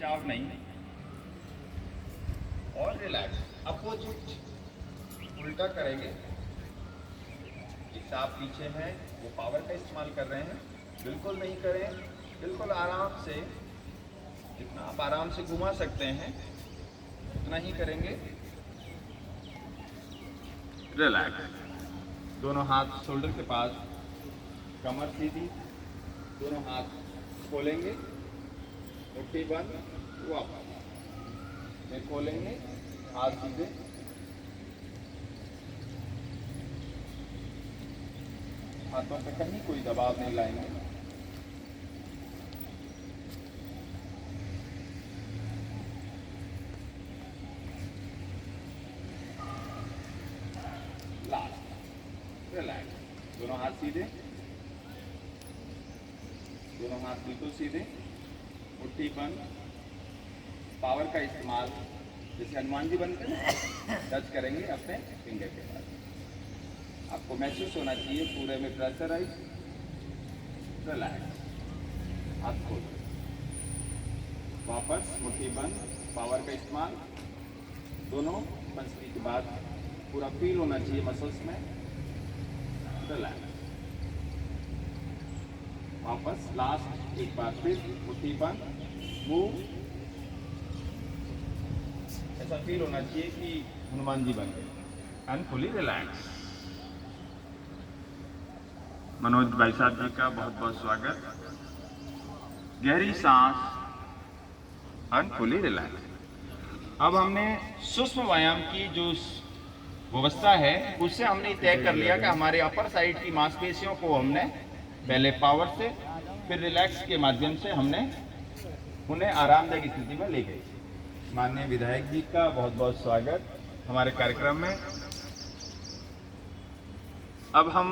चाव नहीं और रिलैक्स। अपोजिट उल्टा करेंगे। जैसे आप पीछे हैं वो पावर का इस्तेमाल कर रहे हैं, बिल्कुल नहीं करें। बिल्कुल आराम से, जितना आप आराम से घुमा सकते हैं उतना ही करेंगे। रिलैक्स। दोनों हाथ शोल्डर के पास, कमर सीधी, दोनों हाथ खोलेंगे, मुट्ठी बंद, वापस फिर खोलेंगे, हाथ सीधे, हाथों पे कहीं कोई दबाव नहीं लाएंगे। Last relax. दोनों हाथ सीधे, दोनों हाथ बिल्कुल सीधे, मुट्ठी बंद, पावर का इस्तेमाल जैसे हनुमान जी बनते हैं टच करेंगे अपने फिंगर के साथ। आपको महसूस होना चाहिए पूरे में प्रेशराइज। रिलैक्स। हाथ खोल, वापस मुट्ठी बंद, पावर का इस्तेमाल। दोनों पंचमी के बाद पूरा फील होना चाहिए मसल्स में। रिलैक्स। वापस लास्ट एक बार फिर मुट्ठी बंद, मूव। ऐसा फील होना चाहिए कि हनुमान जी बन गए। And fully relax. मनोज भाई साहब जी का बहुत बहुत स्वागत। गहरी सांस, एंड फुली रिलैक्स। अब हमने सूक्ष्म व्यायाम की जो व्यवस्था है उससे हमने तय कर लिया कि हमारे अपर साइड की मांसपेशियों को हमने पहले पावर से फिर रिलैक्स के माध्यम से हमने उन्हें आरामदायक स्थिति में ले गए। माननीय विधायक जी का बहुत बहुत स्वागत हमारे कार्यक्रम में। अब हम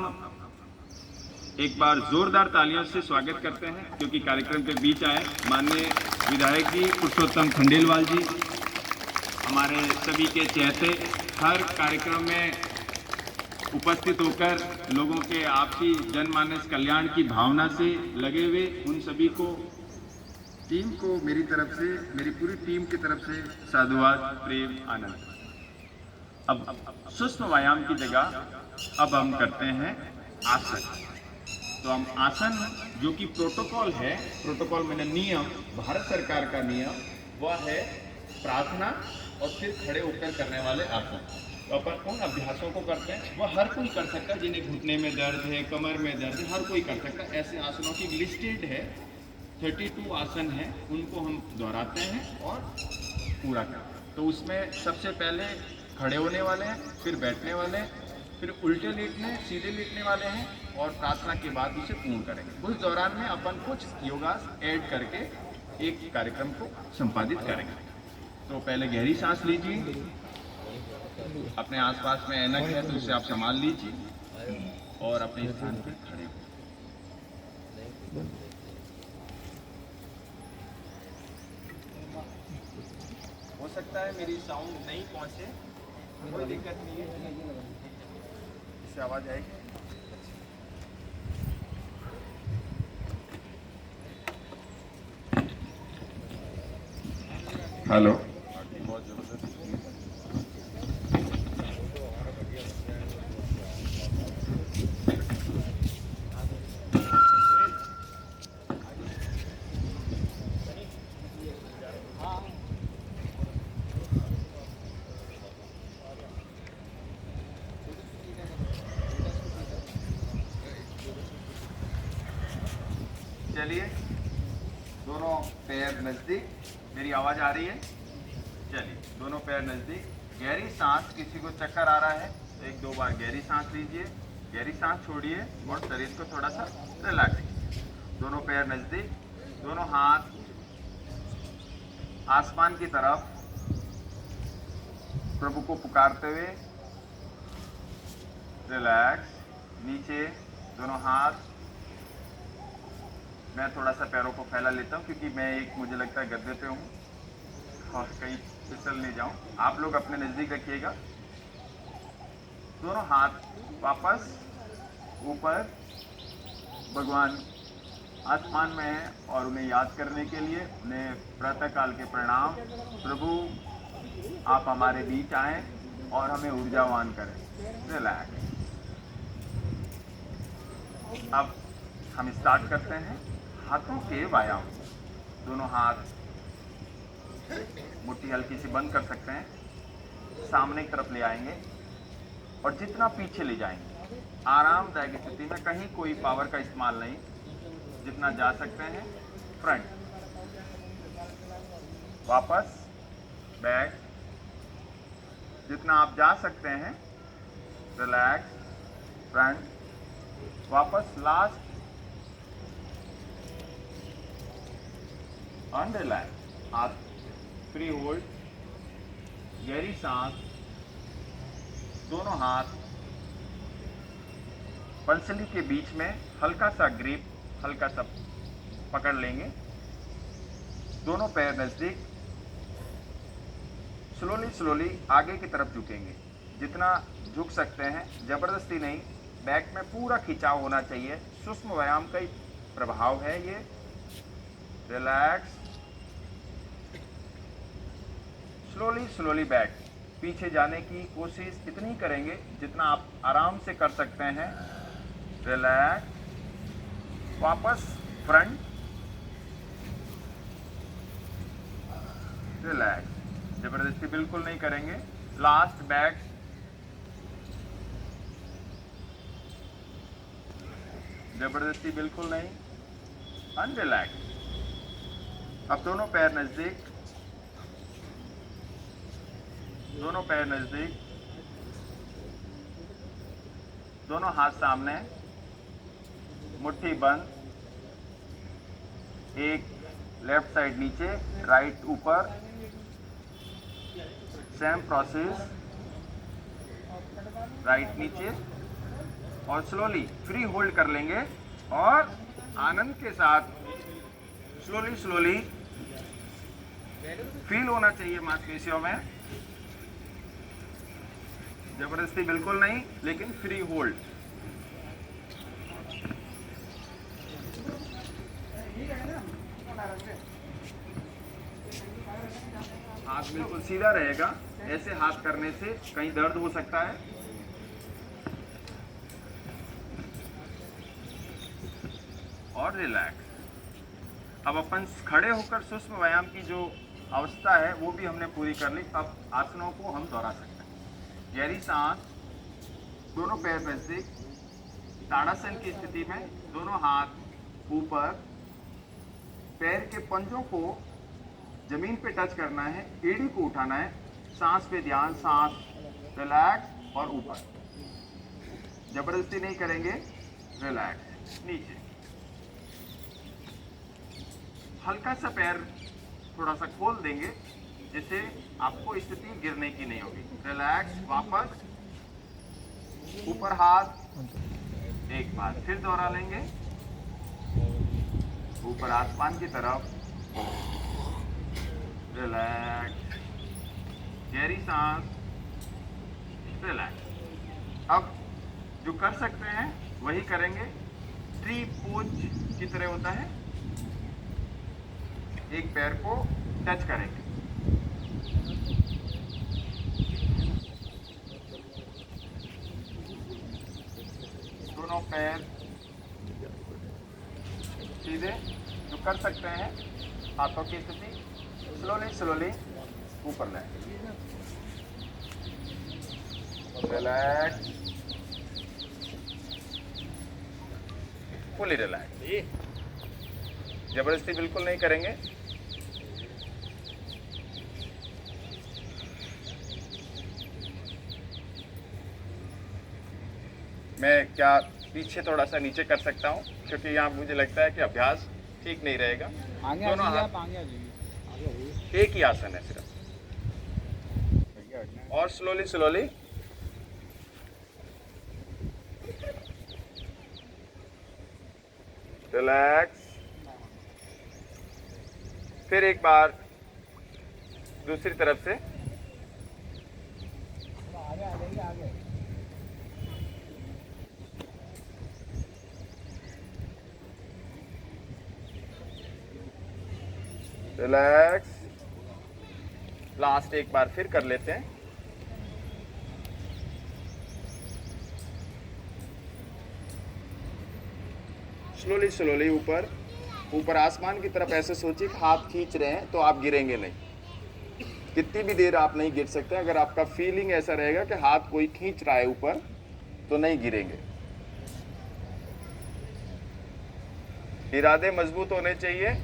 एक बार जोरदार तालियों से स्वागत करते हैं क्योंकि कार्यक्रम के बीच आए माननीय विधायक जी पुरुषोत्तम खंडेलवाल जी, हमारे सभी के चहेते, हर कार्यक्रम में उपस्थित होकर लोगों के आपसी जनमानस कल्याण की भावना से लगे हुए उन सभी को, टीम को मेरी तरफ से, मेरी पूरी टीम की तरफ से साधुवाद, प्रेम, आनंद। अब सूक्ष्म व्यायाम की जगह अब हम करते हैं आसन। तो हम आसन जो कि प्रोटोकॉल है, प्रोटोकॉल मैंने नियम, भारत सरकार का नियम, वह है प्रार्थना और फिर खड़े होकर करने वाले आसन। तो अपन उन अभ्यासों को करते हैं, वह हर कोई कर सकता है जिन्हें घुटने में दर्द है, कमर में दर्द है, हर कोई कर सकता है। ऐसे आसनों की लिस्टेड है, 32 आसन हैं, उनको हम दोहराते हैं और पूरा करते हैं। तो उसमें सबसे पहले खड़े होने वाले हैं, फिर बैठने वाले हैं, फिर उल्टे लेटने, सीधे लेटने वाले हैं और प्रार्थना के बाद उसे पूर्ण करेंगे। उस दौरान में अपन कुछ योगास ऐड करके एक कार्यक्रम को संपादित करेंगे। तो पहले गहरी सांस लीजिए, अपने आसपास में ऐनक है तो उसे आप संभाल लीजिए और अपने स्थान पर खड़े हो। हो सकता है मेरी साउंड नहीं पहुंचे, कोई दिक्कत नहीं है, इससे आवाज आएगी। हेलो, बहुत जबरदस्त। चलिए, दोनों पैर नजदीक, मेरी आवाज आ रही है? चलिए, दोनों पैर नजदीक, गहरी सांस। किसी को चक्कर आ रहा है तो एक दो बार गहरी सांस लीजिए, गहरी सांस छोड़िए और शरीर को थोड़ा सा रिलैक्स कीजिए। दोनों पैर नजदीक, दोनों हाथ आसमान की तरफ प्रभु को पुकारते हुए रिलैक्स। नीचे दोनों हाथ, मैं थोड़ा सा पैरों को फैला लेता हूँ क्योंकि मैं एक, मुझे लगता है गद्दे पे हूँ और कहीं फिसल नहीं जाऊँ। आप लोग अपने नज़दीक रखिएगा। दोनों हाथ वापस ऊपर भगवान आसमान में हैं और उन्हें याद करने के लिए उन्हें प्रातःकाल के प्रणाम। प्रभु आप हमारे बीच आएं और हमें ऊर्जावान करें। रिलैक्स। अब हम स्टार्ट करते हैं हाथों के व्यायाम। दोनों हाथ मुट्ठी हल्की सी बंद कर सकते हैं, सामने की तरफ ले आएंगे और जितना पीछे ले जाएंगे, आरामदायक स्थिति में, कहीं कोई पावर का इस्तेमाल नहीं, जितना जा सकते हैं फ्रंट, वापस बैक, जितना आप जा सकते हैं रिलैक्स, फ्रंट, वापस लास्ट और रिलैक्स। हाथ फ्री होल्ड, गहरी सांस, दोनों हाथ पंसली के बीच में हल्का सा ग्रिप, हल्का सा पकड़ लेंगे। दोनों पैर नजदीक, स्लोली आगे की तरफ झुकेंगे, जितना झुक सकते हैं, जबरदस्ती नहीं। बैक में पूरा खिंचाव होना चाहिए। सूक्ष्म व्यायाम का ही प्रभाव है ये। Relax, slowly back. पीछे जाने की कोशिश इतनी करेंगे जितना आप आराम से कर सकते हैं। रिलैक्स, वापस फ्रंट, रिलैक्स, जबरदस्ती बिल्कुल नहीं करेंगे। लास्ट बैक, जबरदस्ती बिल्कुल नहीं, अनरिलैक्स। अब दोनों पैर नजदीक, दोनों पैर नजदीक, दोनों हाथ सामने, मुट्ठी बंद, एक लेफ्ट साइड नीचे, राइट ऊपर, सेम प्रोसेस, राइट नीचे, और स्लोली फ्री होल्ड कर लेंगे और आनंद के साथ स्लोली फील होना चाहिए मांसपेशियों में। जबरदस्ती बिल्कुल नहीं, लेकिन फ्री होल्ड। हाथ बिल्कुल सीधा रहेगा। ऐसे हाथ करने से कहीं दर्द हो सकता है। और रिलैक्स। अब अपन खड़े होकर सूक्ष्म व्यायाम की जो अवस्था है वो भी हमने पूरी कर ली। अब आसनों को हम दोहरा सकते हैं। गहरी सांस, दोनों पैर नजदीक, ताड़ासन की स्थिति में, दोनों हाथ ऊपर, पैर के पंजों को जमीन पे टच करना है, एड़ी को उठाना है, सांस पे ध्यान, सांस, रिलैक्स और ऊपर, जबरदस्ती नहीं करेंगे। रिलैक्स, नीचे, हल्का सा पैर थोड़ा सा खोल देंगे जिससे आपको स्थिति गिरने की नहीं होगी। रिलैक्स, वापस ऊपर हाथ, एक बार फिर दोहरा लेंगे, ऊपर आसमान की तरफ। रिलैक्स, गहरी सांस, रिलैक्स। अब जो कर सकते हैं वही करेंगे। ट्री पोज की तरह होता है, एक पैर को टच करेंगे, दोनों पैर सीधे। जो कर सकते हैं हाथों की स्थिति स्लोली ऊपर लाएं। रिलैक्स, फुली रिलैक्स, जबरदस्ती बिल्कुल नहीं करेंगे। मैं क्या पीछे थोड़ा सा नीचे कर सकता हूँ क्योंकि यहाँ मुझे लगता है कि अभ्यास ठीक नहीं रहेगा। दोनों हाथ, एक ही आसन है सिर्फ, और स्लोली रिलैक्स। फिर एक बार दूसरी तरफ से। रिलैक्स। लास्ट एक बार फिर कर लेते हैं। स्लोली स्लोली ऊपर ऊपर आसमान की तरफ ऐसे सोचिए कि हाथ खींच रहे हैं तो आप गिरेंगे नहीं। कितनी भी देर आप नहीं गिर सकते। अगर आपका फीलिंग ऐसा रहेगा कि हाथ कोई खींच रहा है ऊपर तो नहीं गिरेंगे। इरादे मजबूत होने चाहिए।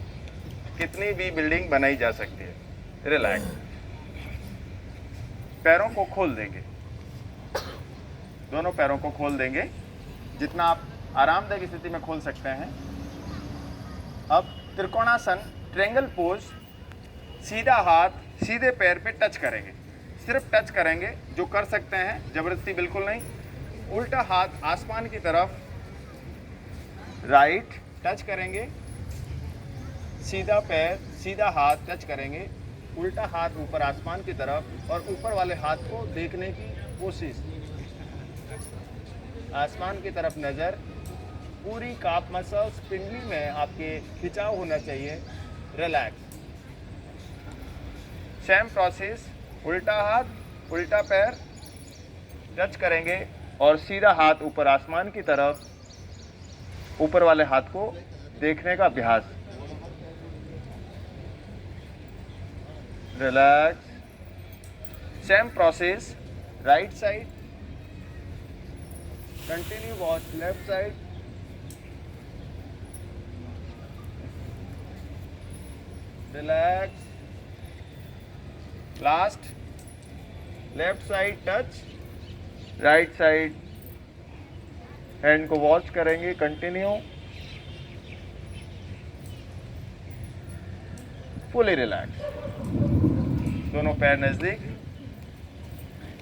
कितनी भी बिल्डिंग बनाई जा सकती है। रिलैक्स। पैरों को खोल देंगे, दोनों पैरों को खोल देंगे जितना आप आरामदायक स्थिति में खोल सकते हैं। अब त्रिकोणासन ट्रायंगल पोज, सीधा हाथ सीधे पैर पे टच करेंगे, सिर्फ टच करेंगे। जो कर सकते हैं, जबरदस्ती बिल्कुल नहीं। उल्टा हाथ आसमान की तरफ, राइट टच करेंगे, सीधा पैर सीधा हाथ टच करेंगे, उल्टा हाथ ऊपर आसमान की तरफ और ऊपर वाले हाथ को देखने की कोशिश। आसमान की तरफ नज़र, पूरी काफ मसल्स पिंडली में आपके खिंचाव होना चाहिए। रिलैक्स। सेम प्रोसेस, उल्टा हाथ उल्टा पैर टच करेंगे और सीधा हाथ ऊपर आसमान की तरफ, ऊपर वाले हाथ को देखने का अभ्यास। Relax. Same process, right side, continue watch left side. Relax. Last, left side touch, right side hand को वॉच करेंगे, कंटिन्यू, फुली रिलैक्स। दोनों पैर नजदीक,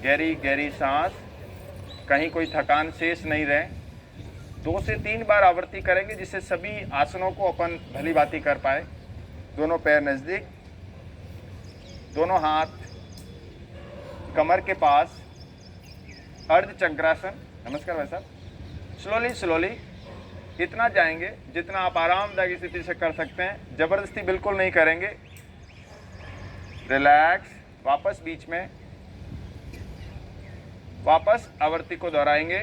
गहरी गहरी सांस, कहीं कोई थकान शेष नहीं रहे। 2 से 3 बार आवृत्ति करेंगे जिससे सभी आसनों को अपन भली भांति कर पाए। दोनों पैर नजदीक, दोनों हाथ कमर के पास, अर्ध चक्रासन। नमस्कार भाई साहब। स्लोली स्लोली इतना जाएंगे जितना आप आरामदायक स्थिति से कर सकते हैं, जबरदस्ती बिल्कुल नहीं करेंगे। रिलैक्स। वापस बीच में, वापस आवृत्ति को दोहराएंगे।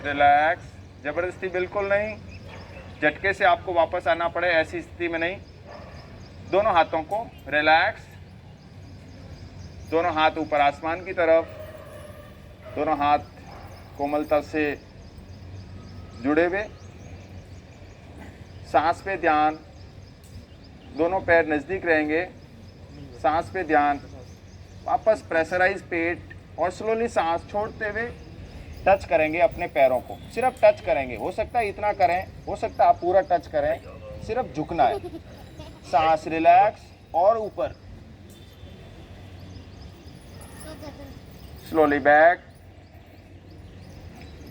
रिलैक्स। जबरदस्ती बिल्कुल नहीं, झटके से आपको वापस आना पड़े ऐसी स्थिति में नहीं। दोनों हाथों को रिलैक्स, दोनों हाथ ऊपर आसमान की तरफ, दोनों हाथ कोमलता से जुड़े हुए। सांस पे ध्यान, दोनों पैर नज़दीक रहेंगे, सांस पे ध्यान। वापस प्रेशराइज पेट और स्लोली सांस छोड़ते हुए टच करेंगे अपने पैरों को, सिर्फ टच करेंगे। हो सकता है इतना करें, हो सकता है आप पूरा टच करें, सिर्फ झुकना है। सांस रिलैक्स और ऊपर, स्लोली बैक,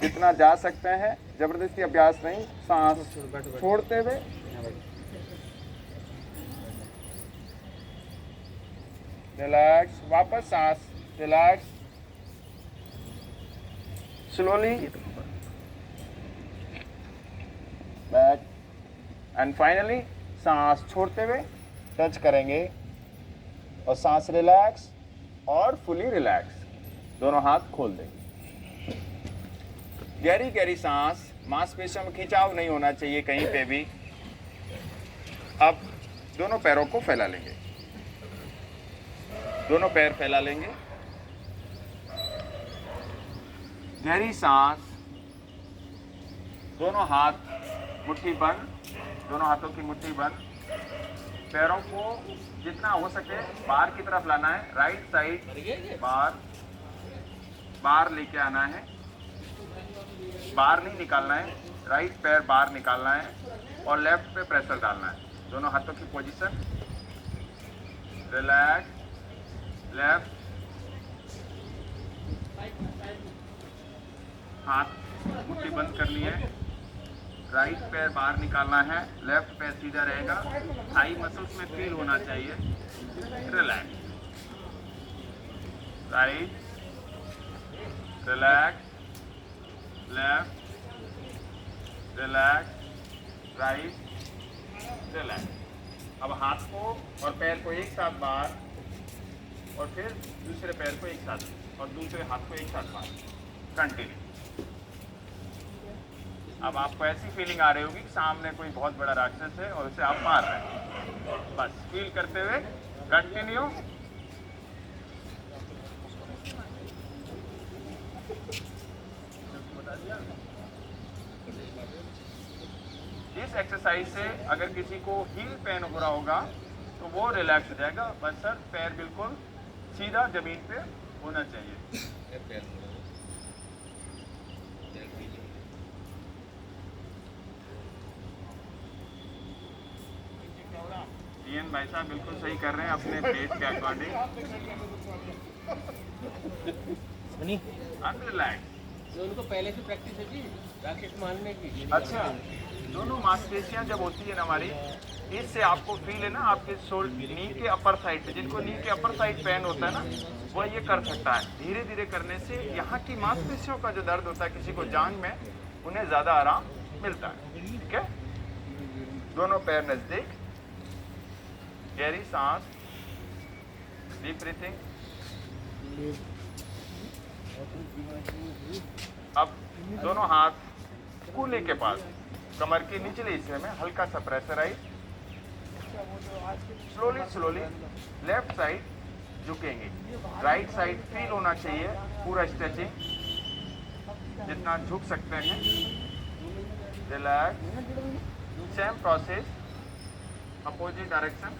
जितना जा सकते हैं, जबरदस्ती अभ्यास नहीं। सांस छोड़ते हुए, रिलैक्स, वापस सांस, relax, slowly back and finally सांस छोड़ते हुए टच करेंगे और सांस रिलैक्स और फुली रिलैक्स। दोनों हाथ खोल देंगे। गहरी गहरी सांस, मांसपेशियों में खिंचाव नहीं होना चाहिए कहीं पे भी। अब दोनों पैरों को फैला लेंगे, दोनों पैर फैला लेंगे। गहरी सांस, दोनों हाथ मुट्ठी बंद, दोनों हाथों की मुट्ठी बंद। पैरों को जितना हो सके बाहर की तरफ लाना है। राइट साइड बाहर, बाहर लेके आना है, बाहर नहीं निकालना है। राइट पैर बाहर निकालना है और लेफ्ट पे प्रेशर डालना है। दोनों हाथों की पोजीशन, रिलैक्स, लेफ्ट, हाथ मुट्ठी बंद करनी है। राइट पैर बाहर निकालना है, लेफ्ट पैर सीधा रहेगा। थाई मसल्स में फील होना चाहिए। Relax, right, relax, left, relax, right, relax. अब हाथ को और पैर को एक साथ बाहर और फिर दूसरे पैर को एक साथ और दूसरे हाथ को एक साथ बाहर। कंटिन्यू। अब आपको ऐसी फीलिंग आ रही होगी कि सामने कोई बहुत बड़ा राक्षस है और उसे आप मार रहे हैं। बस फील करते हुए कंटिन्यू। इस एक्सरसाइज से अगर किसी को हील पेन हो रहा होगा तो वो रिलैक्स हो जाएगा। बस सर पैर बिल्कुल सीधा जमीन पे होना चाहिए। इयन भाई साहब बिल्कुल सही कर रहे हैं अपने पेट के अकॉर्डिंग। रिलैक्स। उनको पहले से प्रैक्टिस है जी रैकेट मारने की। अच्छा, दोनों मांसपेशियां जब होती है ना हमारी, इससे आपको फील है ना आपके नी के अपर साइड पे, जिनको नी के अपर साइड पेन होता है ना, वो ये कर सकता है। धीरे धीरे करने से यहाँ की मांसपेशियों का जो दर्द होता है किसी को जांघ में, उन्हें ज़्यादा आराम मिलता है। ठीक है, दोनों पैर नज़दीक, गहरी सांस, डीप ब्रीथिंग। अब दोनों हाथ कूल्हे के पास, कमर के निचले हिस्से में हल्का सा pressurise. Slowly slowly left side झुकेंगे, राइट साइड फील होना चाहिए पूरा स्ट्रेचिंग, जितना झुक सकते हैं। Relax. Same process opposite direction.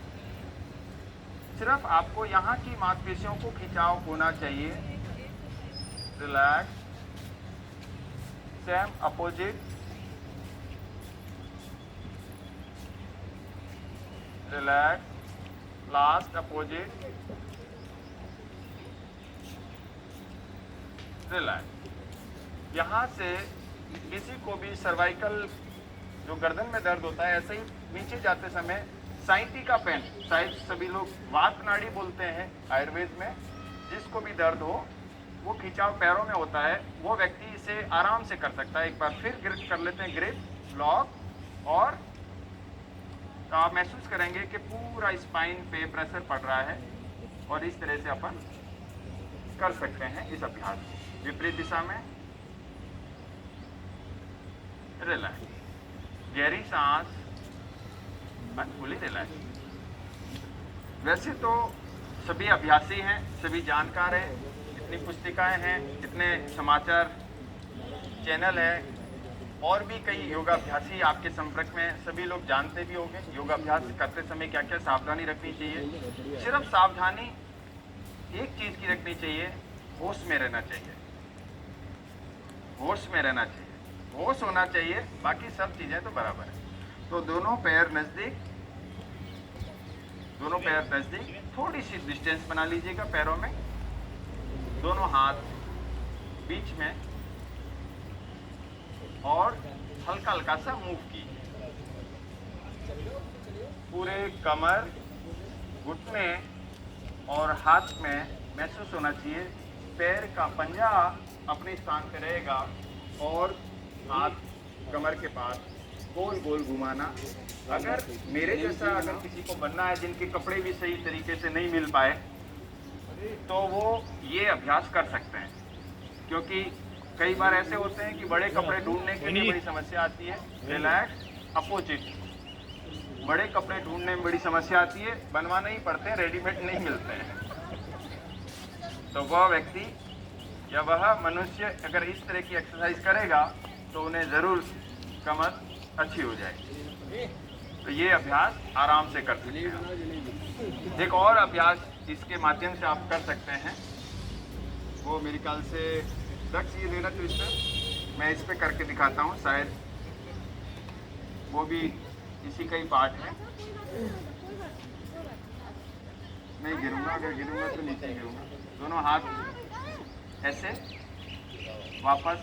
सिर्फ आपको यहाँ की मांसपेशियों को खिंचाव होना चाहिए। Relax. Same opposite. Relax. Last opposite. Relax. यहाँ से किसी को भी सर्वाइकल जो गर्दन में दर्द होता है, ऐसे ही नीचे जाते समय साइटिका पेन, शायद सभी लोग वात नाड़ी बोलते हैं आयुर्वेद में, जिसको भी दर्द हो वो खिंचाव पैरों में होता है, वो व्यक्ति इसे आराम से कर सकता है। एक बार फिर ग्रिप कर लेते हैं, ग्रिप लॉक, और तो आप महसूस करेंगे कि पूरा स्पाइन पे प्रेशर पड़ रहा है, और इस तरह से अपन कर सकते हैं इस अभ्यास को। विपरीत दिशा में रिलैक्स, गहरी सांस, फुली रिलैक्स। वैसे तो सभी अभ्यासी हैं, सभी जानकार हैं, इतनी पुस्तिकाएं हैं, इतने समाचार चैनल हैं, और भी कई योगाभ्यासी आपके संपर्क में, सभी लोग जानते भी होंगे योगाभ्यास करते समय क्या क्या सावधानी रखनी चाहिए। सिर्फ सावधानी एक चीज़ की रखनी चाहिए, होश में रहना चाहिए। होश में रहना चाहिए, होश होना चाहिए, बाकी सब चीज़ें तो बराबर है। तो दोनों पैर नज़दीक, दोनों पैर नज़दीक, थोड़ी सी डिस्टेंस बना लीजिएगा पैरों में, दोनों हाथ बीच में, और हल्का हल्का सा मूव कीजिए। पूरे कमर, घुटने और हाथ में महसूस होना चाहिए, पैर का पंजा अपने स्थान पे रहेगा, और हाथ कमर के पास गोल गोल घुमाना। अगर मेरे जैसा अगर किसी को बनना है, जिनके कपड़े भी सही तरीके से नहीं मिल पाए, तो वो ये अभ्यास कर सकते हैं, क्योंकि कई बार ऐसे होते हैं कि बड़े कपड़े ढूंढने के लिए बड़ी समस्या आती है। Relax, opposite. बड़े कपड़े ढूंढने में बड़ी समस्या आती है, बनवाने ही पड़ते हैं, रेडीमेड नहीं मिलते हैं। तो वह व्यक्ति या वह मनुष्य अगर इस तरह की एक्सरसाइज करेगा तो उन्हें ज़रूर कमर अच्छी हो जाएगी। तो ये अभ्यास आराम से कर सकते हैं। एक और अभ्यास इसके माध्यम से आप कर सकते हैं, वो मेरे ख्याल से दक्ष ये देना ट्विस्टर, मैं इस पे करके दिखाता हूँ, शायद वो भी इसी का ही पार्ट है। नहीं गिरूंगा, अगर गिरूंगा तो नीचे गिरूंगा। दोनों हाथ ऐसे वापस,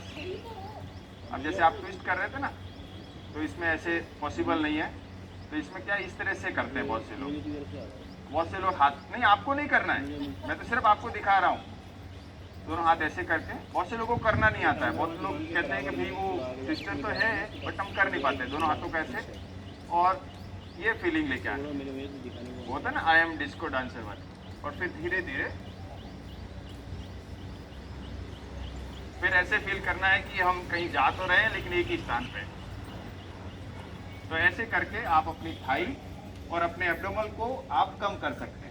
अब जैसे आप ट्विस्ट कर रहे थे ना, तो इसमें ऐसे पॉसिबल नहीं है, तो इसमें क्या इस तरह से करते हैं बहुत से लोग। बहुत से लोग हाथ नहीं, आपको नहीं करना है, मैं तो सिर्फ आपको दिखा रहा हूँ। दोनों हाथ ऐसे करके, बहुत से लोगों को करना नहीं आता है। बहुत लोग कहते हैं कि भाई वो ट्विस्टर तो है बट हम कर नहीं पाते। दोनों हाथों को ऐसे, और ये फीलिंग लेके आना, वो होता है ना आई एम डिस्को डांसर वाली। और फिर धीरे धीरे फिर ऐसे फील करना है कि हम कहीं जा तो रहे हैं लेकिन एक ही स्थान पे। तो ऐसे करके आप अपनी थाई और अपने एब्डोमल को आप कम कर सकते हैं।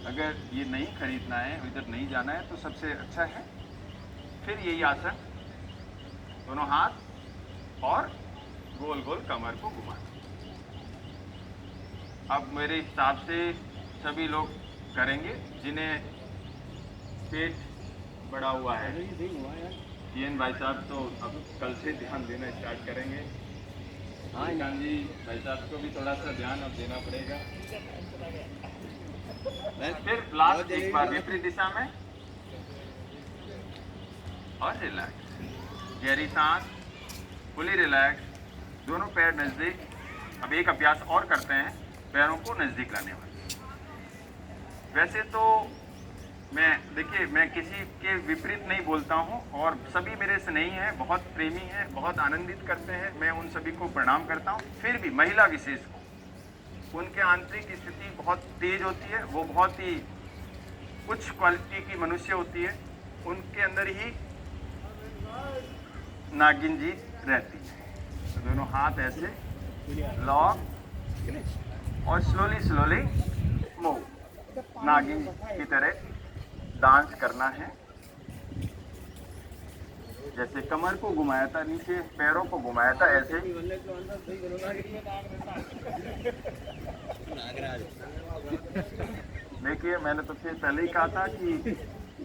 अगर ये नहीं खरीदना है, इधर नहीं जाना है, तो सबसे अच्छा है फिर यही आसन, दोनों हाथ और गोल गोल कमर को घुमाना। अब मेरे हिसाब से सभी लोग करेंगे जिन्हें पेट बड़ा हुआ है। जीएन भाई साहब तो अब कल से ध्यान देना स्टार्ट करेंगे। हाँ जी, भाई साहब को भी थोड़ा सा ध्यान अब देना पड़ेगा। फिर लास्ट एक बार विपरीत दिशा में और रिलैक्स, गहरी सांस, फुली रिलैक्स, दोनों पैर नजदीक। अब एक अभ्यास और करते हैं, पैरों को नजदीक लाने वाला। वैसे तो देखिए मैं किसी के विपरीत नहीं बोलता हूँ और सभी मेरे से नहीं है, बहुत प्रेमी हैं, बहुत आनंदित करते हैं, मैं उन सभी को प्रणाम करता हूँ। फिर भी महिला विशेष को उनके आंतरिक स्थिति बहुत तेज होती है, वो बहुत ही उच्च क्वालिटी की मनुष्य होती है, उनके अंदर ही नागिन जी रहती है। तो दोनों हाथ ऐसे लॉक और स्लोली स्लोली मूव, नागिन की तरह डांस करना है। जैसे कमर को घुमाया था, नीचे पैरों को घुमाया था, ऐसे देखिए मैंने तो फिर पहले ही कहा था कि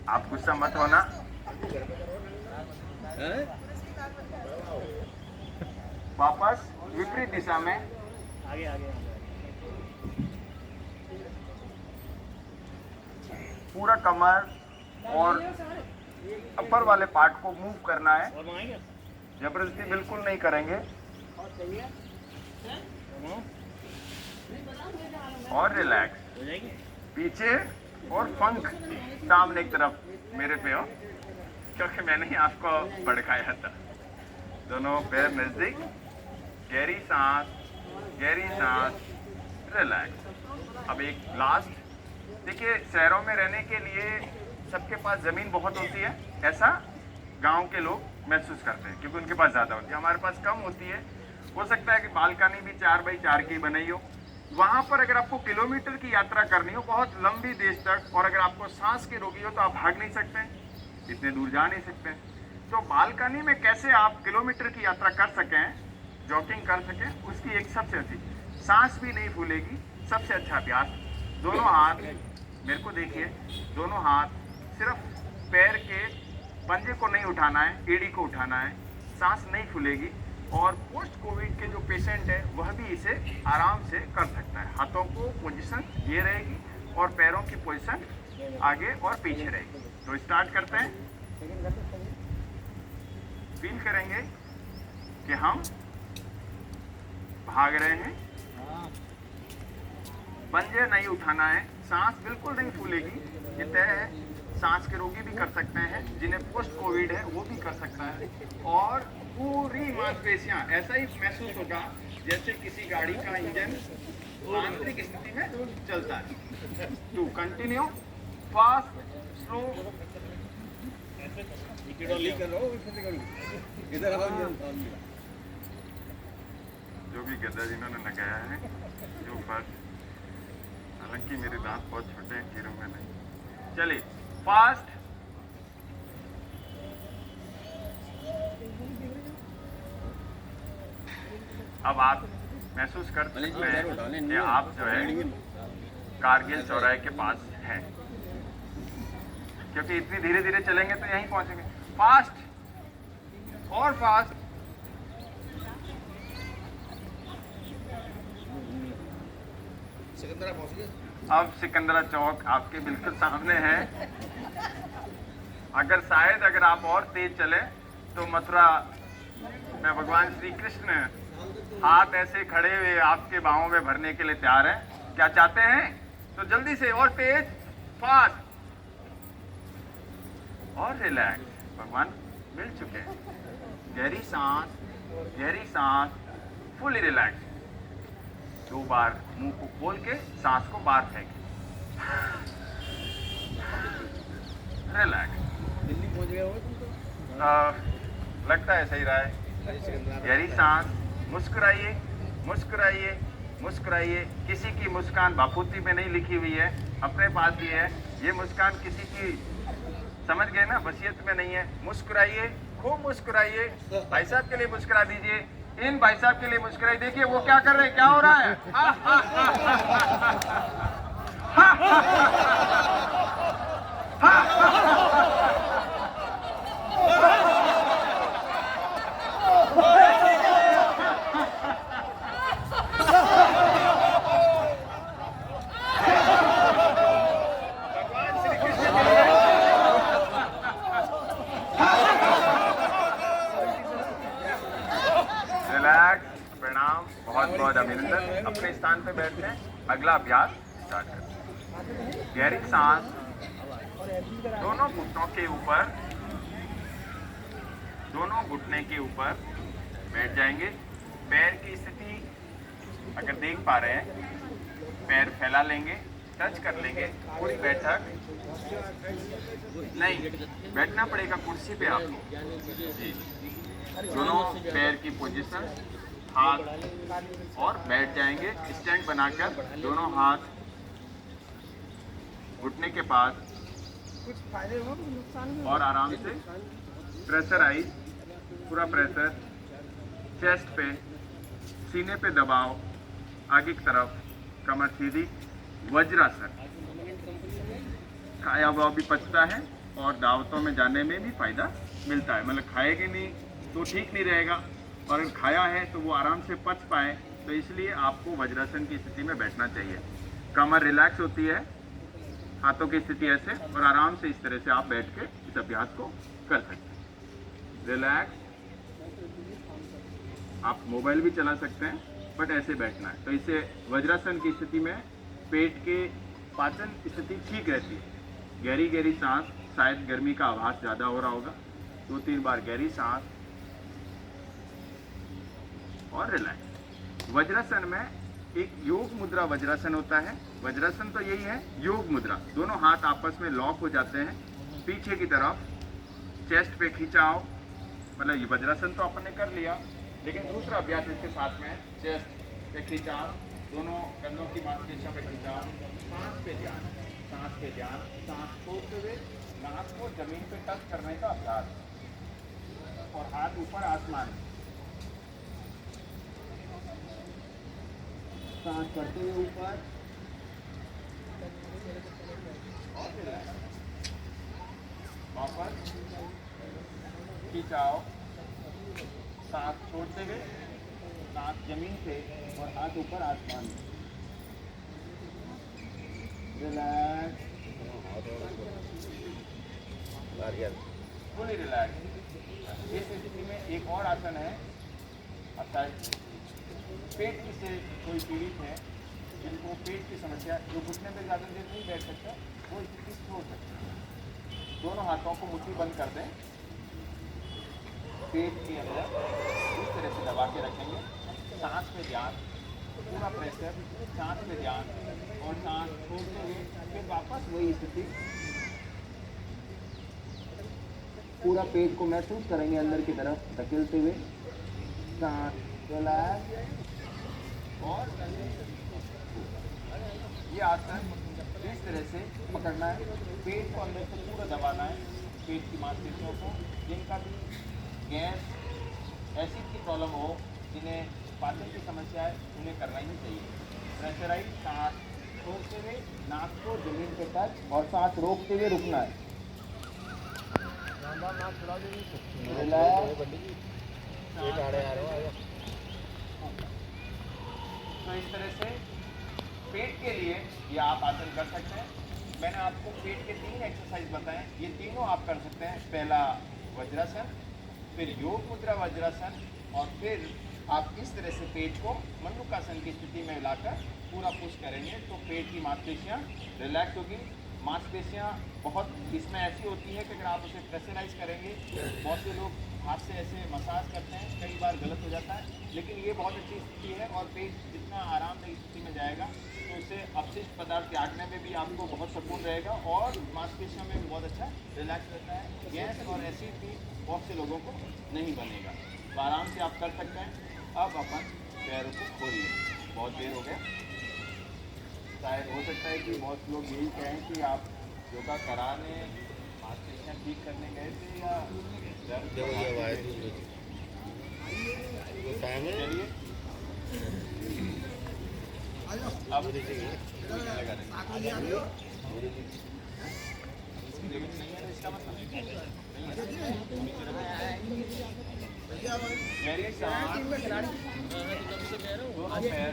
आप गुस्सा मत होना। वापस विपरीत दिशा में, आगे आगे पूरा कमर और अपर वाले पार्ट को मूव करना है, जबरदस्ती बिल्कुल नहीं करेंगे। और रिलैक्स, पीछे और पंख सामने की तरफ मेरे पे हो, क्योंकि मैंने ही आपको भड़काया था। दोनों पैर नजदीक, गहरी सांस, रिलैक्स। अब एक लास्ट, देखिए शहरों में रहने के लिए सबके पास ज़मीन बहुत होती है, ऐसा गांव के लोग महसूस करते हैं क्योंकि उनके पास ज़्यादा होती है, हमारे पास कम होती है। हो सकता है कि बालकनी भी 4x4 की बनाई हो। वहाँ पर अगर आपको किलोमीटर की यात्रा करनी हो, बहुत लंबी देश तक, और अगर आपको सांस के रोगी हो तो आप भाग नहीं सकते, इतने दूर जा नहीं सकते। तो बालकनी में कैसे आप किलोमीटर की यात्रा कर सकें, जॉगिंग कर सकें, उसकी एक सबसे अच्छी, सांस भी नहीं फूलेगी, सबसे अच्छा अभ्यास। दोनों हाथ मेरे को देखिए, दोनों हाथ सिर्फ पैर के पंजे को नहीं उठाना है, एड़ी को उठाना है, सांस नहीं फूलेगी। और पोस्ट कोविड के जो पेशेंट है वह भी इसे आराम से कर सकता है। हाथों को पोजीशन ये रहेगी और पैरों की पोजीशन आगे और पीछे रहेगी। तो स्टार्ट करते हैं। फील करेंगे कि हम भाग रहे हैं, पंजे नहीं उठाना है, सांस बिल्कुल नहीं फूलेगी, ये तय है। सांस के रोगी भी कर सकते हैं, जिन्हें पोस्ट कोविड है वो भी कर सकता है। और पूरी मांसपेशियां ऐसा ही महसूस होगा जैसे किसी गाड़ी का इंजन आंतरिक स्थिति में चलता है। To continue, fast, slow. जो भी गद्दा जिन्होंने लगाया है, जो फर्स्ट, हालांकि मेरे दांत बहुत छोटे हैं, गिरूंगा नहीं। चलिए फास्ट, अब आप महसूस कर सकते हैं कि आप जो है कारगिल चौराहे के पास हैं, क्योंकि इतनी धीरे धीरे चलेंगे तो यहीं पहुंचेंगे। फास्ट और फास्ट, अब सिकंदरा चौक आपके बिल्कुल सामने है। अगर आप और तेज चले तो मथुरा में भगवान श्री कृष्ण हाथ ऐसे खड़े हुए आपके बाहों में भरने के लिए तैयार हैं। क्या चाहते हैं? तो जल्दी से और तेज, फास्ट और रिलैक्स। भगवान मिल चुके हैं। गहरी सांस, फुली रिलैक्स। 2 बार मुंह को खोल के सांस को बाहर फेंकें। रिलैक्स। दिल्ली पहुंच गए हो तुम तो? लगता है सही रहा है। गहरी सांस, मुस्कुराइए, मुस्कुराइए, मुस्कुराइए। किसी की मुस्कान बापूती में नहीं लिखी हुई है, अपने पास ही है। ये मुस्कान किसी की, समझ गए ना, वसीयत में नहीं है। मुस्कुराइए, खूब मुस्कुराइए। भाई साहब के लिए मुस्कुरा दीजिए, इन भाई साहब के लिए मुस्कुराइए। देखिए वो क्या कर रहे हैं, क्या हो रहा है। रिलैक्स, प्रणाम, बहुत बहुत अभिनंदन। अपने स्थान पे बैठते हैं, अगला अभ्यास स्टार्ट करते हैं। गहरी सांस, दोनों घुटनों के ऊपर, दोनों घुटने के ऊपर बैठ जाएंगे। पैर की स्थिति अगर देख पा रहे हैं, पैर फैला लेंगे, टच कर लेंगे। पूरी बैठक नहीं, बैठना पड़ेगा कुर्सी पे आपको जी। दोनों पैर की पोजीशन, हाथ और बैठ जाएंगे स्टैंड बनाकर। दोनों हाथ घुटने के पास कुछ फायदे हो कुछ नुकसान भी और आराम से प्रेशराइज, पूरा प्रेशर चेस्ट पे, सीने पे दबाव, आगे की तरफ, कमर सीधी। वज्रासन, खाया हुआ भी पचता है और दावतों में जाने में भी फायदा मिलता है। मतलब खाएंगे नहीं तो ठीक नहीं रहेगा, और अगर खाया है तो वो आराम से पच पाए, तो इसलिए आपको वज्रासन की स्थिति में बैठना चाहिए। कमर रिलैक्स होती है, हाथों की स्थिति ऐसे, और आराम से इस तरह से आप बैठ के इस अभ्यास को कर सकते हैं। रिलैक्स। आप मोबाइल भी चला सकते हैं, बट ऐसे बैठना है। तो इससे वज्रासन की स्थिति में पेट के पाचन स्थिति ठीक रहती है। गहरी गहरी सांस, शायद गर्मी का आभास ज़्यादा हो रहा होगा। 2-3 बार गहरी सांस और रिलैक्स। वज्रासन में एक योग मुद्रा वज्रासन होता है। वज्रासन तो यही है, योग मुद्रा। दोनों हाथ आपस में लॉक हो जाते हैं, पीछे की तरफ, चेस्ट पे खिंचाव। मतलब ये वज्रासन तो अपन ने कर लिया, लेकिन दूसरा अभ्यास इसके साथ में है, चेस्ट पे खिंचाव, दोनों कंधों की मांसपेशियों पे खिंचाव, सांस पे ध्यान, सांस पे ध्यान। सांस छोड़ते हुए नाक को जमीन पे टच करने का अभ्यास, और हाथ ऊपर आसमान। सांस करते हुए ऊपर, और फिर वापस खिंचाओ, सांस छोड़ते हुए नाक जमीन पे और हाथ ऊपर आसमान में। Relax, fully relax. इस स्थिति में एक और आसन है, अर्थात पेट की से कोई पीड़ित है, जिनको पेट की समस्या, जो घुटने में ज़्यादा देर नहीं बैठ सकता, वो स्थिति छोड़ सकते हैं। दोनों हाथों को मुट्ठी बंद कर दें, पेट के अंदर इस तरह से दबा के रखेंगे। सांस पे ध्यान, पूरा प्रेशर, सांस पे ध्यान, और सांस छोड़ते हुए फिर वापस वही स्थिति। पूरा पेट को महसूस करेंगे अंदर की तरफ धकेलते हुए। सांस रिलैक्स, और ये आसन इस तरह से पकड़ना है। पेट को अंदर से पूरा दबाना है, पेट की मांसपेशियों को। जिनका भी गैस, एसिड की प्रॉब्लम हो, जिन्हें पाचन की समस्या है, उन्हें करना ही चाहिए। प्रेशराइज, सांस छोड़ते हुए नाक को जमीन पे टच, और सांस रोकते हुए रुकना है। तो इस तरह से पेट के लिए ये आप आसन कर सकते हैं। मैंने आपको पेट के 3 एक्सरसाइज बताए, ये तीनों आप कर सकते हैं। पहला वज्रासन, फिर योग मुद्रा वज्रासन, और फिर आप इस तरह से पेट को मंडूकासन की स्थिति में लाकर पूरा पुश करेंगे, तो पेट की मांसपेशियाँ रिलैक्स होगी। मांसपेशियाँ बहुत इसमें ऐसी होती है कि अगर आप उसे प्रेशराइज करेंगे, बहुत से लोग हाथ से ऐसे मसाज करते हैं, कई बार गलत हो जाता है, लेकिन ये बहुत अच्छी स्थिति है और पेट जितना आरामदायी स्थिति में जाएगा तो उससे अपशिष्ट पदार्थ त्यागने में भी आपको बहुत सुकून रहेगा और मांसपेशियों में भी बहुत अच्छा रिलैक्स रहता है। गैस और एसिड भी बहुत से लोगों को नहीं बनेगा, तो आराम से आप कर सकते हैं। अब अपन पैरों को खोल लें, बहुत देर हो गया, शायद हो सकता है कि बहुत लोग यही कहें कि आप योगा कराने मांसपेशियाँ ठीक करने गए थे या दर्द चलिए अब लगा देंगे। नहीं है इसका मतलब वेरी शांत, दोनों पैर